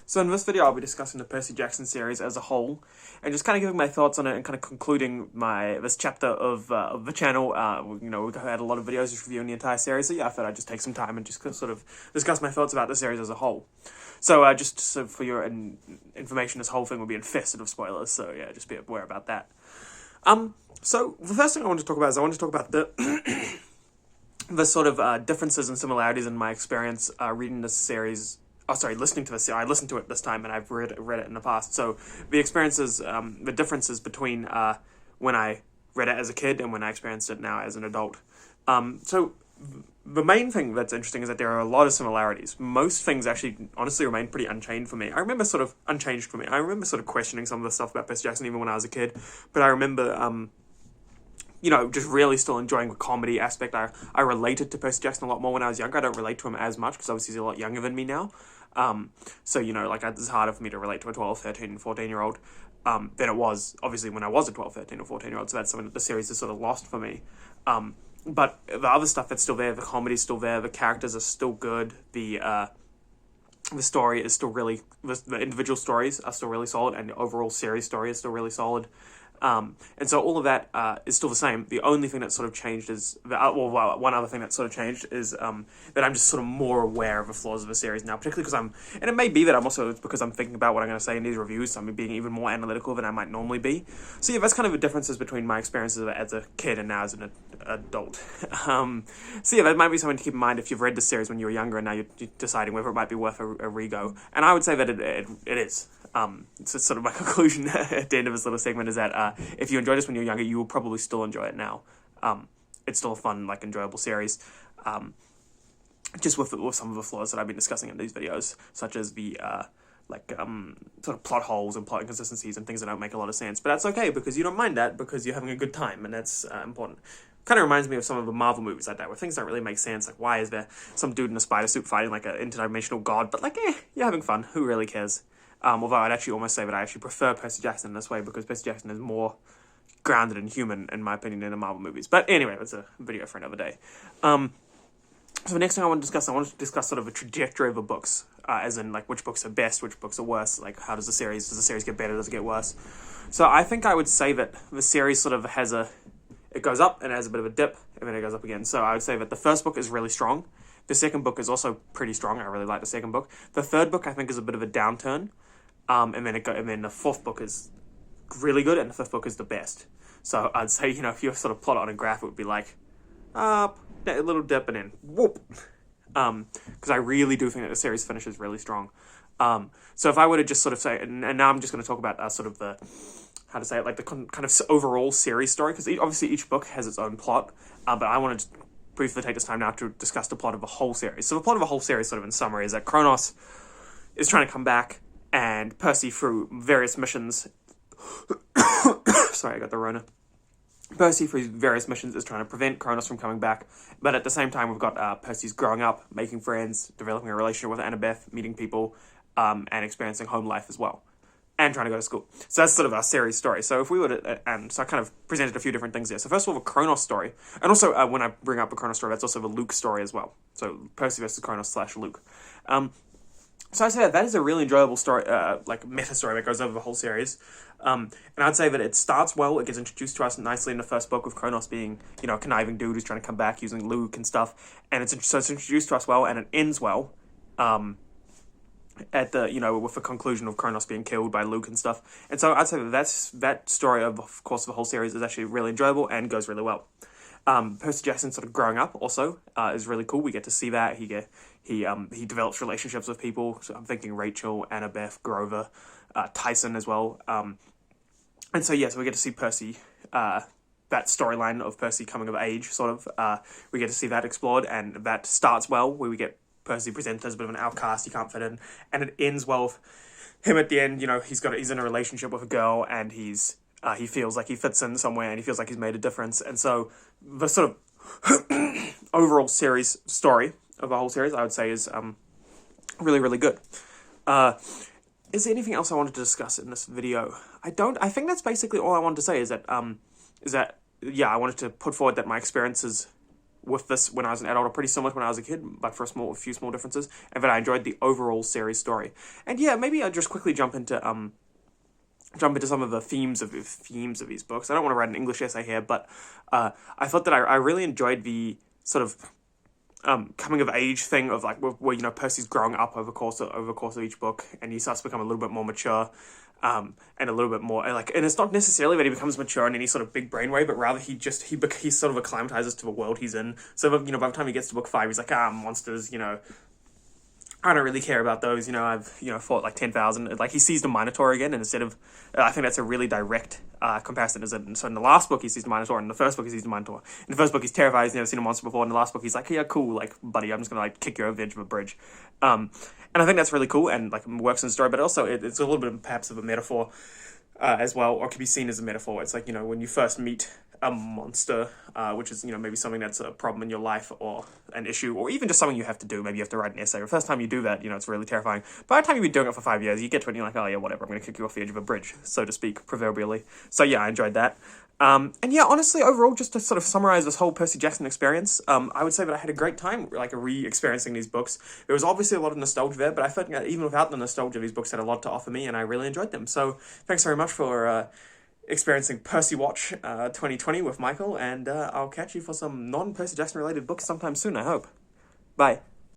So in this video, I'll be discussing the Percy Jackson series as a whole, and just kind of giving my thoughts on it, and kind of concluding this chapter of the channel. We've had a lot of videos just reviewing the entire series, so yeah, I thought I'd just take some time and just sort of discuss my thoughts about the series as a whole. So just so for your information, this whole thing will be infested of spoilers, so yeah, just be aware about that. So the first thing I want to talk about is the the sort of differences and similarities in my experience reading this series. Oh, sorry, listening to this. I listened to it this time, and I've read it in the past. So the experiences, the differences between when I read it as a kid and when I experienced it now as an adult. So the main thing that's interesting is that there are a lot of similarities. Most things actually, honestly, remain pretty unchanged for me. I remember sort of questioning some of the stuff about Percy Jackson even when I was a kid. But I remember, just really still enjoying the comedy aspect. I related to Percy Jackson a lot more when I was younger. I don't relate to him as much because obviously he's a lot younger than me now. So, it's harder for me to relate to a 12, 13, 14-year-old than it was, obviously, when I was a 12, 13, or 14-year-old. So that's something that the series has sort of lost for me. But the other stuff that's still there, the comedy's still there, the characters are still good, the story is still really, the individual stories are still really solid, and the overall series story is still really solid. And so all of that is still the same. The only thing that sort of changed is, one other thing that sort of changed is that I'm just sort of more aware of the flaws of the series now, particularly because and it may be that it's because I'm thinking about what I'm going to say in these reviews, so I'm being even more analytical than I might normally be. So yeah, that's kind of the differences between my experiences as a kid and now as an adult. So yeah, that might be something to keep in mind if you've read the series when you were younger and now you're deciding whether it might be worth a re-go. And I would say that it is. So sort of my conclusion at the end of this little segment is that if you enjoyed this when you were younger, you will probably still enjoy it now. It's still a fun, enjoyable series, just with some of the flaws that I've been discussing in these videos, such as the sort of plot holes and plot inconsistencies and things that don't make a lot of sense. But that's okay because you don't mind that because you're having a good time, and that's important. Kind of reminds me of some of the Marvel movies like that, where things don't really make sense. Like, why is there some dude in a spider suit fighting like an interdimensional god? But you're having fun. Who really cares? Although I'd actually almost say that I actually prefer Percy Jackson in this way because Percy Jackson is more grounded and human, in my opinion, in the Marvel movies. But anyway, that's a video for another day. So the next thing I want to discuss sort of a trajectory of the books, as in which books are best, which books are worse. How does the series get better, does it get worse? So I think I would say that the series sort of it goes up and it has a bit of a dip, and then it goes up again. So I would say that the first book is really strong. The second book is also pretty strong. I really like the second book. The third book I think is a bit of a downturn. And then the fourth book is really good, and the fifth book is the best. So I'd say, if you sort of plot it on a graph, it would be up, a little dip, and then whoop. Because I really do think that the series finishes really strong. So if I were to just sort of say, and now I'm just going to talk about sort of the, the kind of overall series story, because obviously each book has its own plot, but I wanted to briefly take this time now to discuss the plot of the whole series. So the plot of the whole series, sort of in summary, is that Kronos is trying to come back, and Percy, through various missions... Sorry, I got the Rona. Percy, through various missions, is trying to prevent Kronos from coming back, but at the same time, we've got Percy's growing up, making friends, developing a relationship with Annabeth, meeting people, and experiencing home life as well, and trying to go to school. So that's sort of our series story. So if we were to... so I kind of presented a few different things there. So first of all, the Kronos story, and also when I bring up the Kronos story, that's also the Luke story as well. So Percy versus Kronos / Luke. So I'd say that is a really enjoyable story, meta story that goes over the whole series. And I'd say that it starts well. It gets introduced to us nicely in the first book with Kronos being, a conniving dude who's trying to come back using Luke and stuff. And it's introduced to us well, and it ends well. At the, with the conclusion of Kronos being killed by Luke and stuff. And so I'd say that story of course of the whole series is actually really enjoyable and goes really well. Percy Jackson sort of growing up also is really cool. We get to see that. He develops relationships with people. So I'm thinking Rachel, Annabeth, Grover, Tyson as well. And so we get to see Percy, that storyline of Percy coming of age, sort of. We get to see that explored, and that starts well, where we get Percy presented as a bit of an outcast, he can't fit in, and it ends well with him at the end. He's in a relationship with a girl, and he feels like he fits in somewhere, and he feels like he's made a difference. And so the sort of overall series story of the whole series, I would say, is really, really good. Is there anything else I wanted to discuss in this video? I think that's basically all I wanted to say, is that I wanted to put forward that my experiences with this when I was an adult are pretty similar to when I was a kid, but for a few small differences, and that I enjoyed the overall series story. And yeah, maybe I'll just quickly jump into some of the themes of these books. I don't want to write an English essay here, but I thought that I really enjoyed the sort of coming of age thing of like where Percy's growing up over course of each book, and he starts to become a little bit more mature, and a little bit more and it's not necessarily that he becomes mature in any sort of big brain way, but rather he sort of acclimatizes to the world he's in. So by the time he gets to book 5, he's like, monsters, I don't really care about those, I've, fought like 10,000. Like, he sees the Minotaur again, and instead of, I think that's a really direct comparison, so in the last book he sees the Minotaur, and in the first book he sees the Minotaur. In the first book he's terrified, he's never seen a monster before, in the last book he's like, yeah, cool, like, buddy, I'm just gonna, like, kick you over the edge of a bridge. And I think that's really cool, and, like, works in the story, but also it's a little bit, perhaps, of a metaphor as well, or can be seen as a metaphor. It's like, when you first meet a monster, which is, maybe something that's a problem in your life or an issue, or even just something you have to do. Maybe you have to write an essay. The first time you do that, it's really terrifying. By the time you've been doing it for 5 years, you get to it and you're like, oh yeah, whatever, I'm going to kick you off the edge of a bridge, so to speak, proverbially. So yeah, I enjoyed that. And yeah, honestly, overall, just to sort of summarize this whole Percy Jackson experience, I would say that I had a great time, like, re-experiencing these books. There was obviously a lot of nostalgia there, but I felt that even without the nostalgia, these books had a lot to offer me, and I really enjoyed them. So thanks very much for experiencing Percy Watch 2020 with Michael, and I'll catch you for some non-Percy Jackson related books sometime soon, I hope. Bye.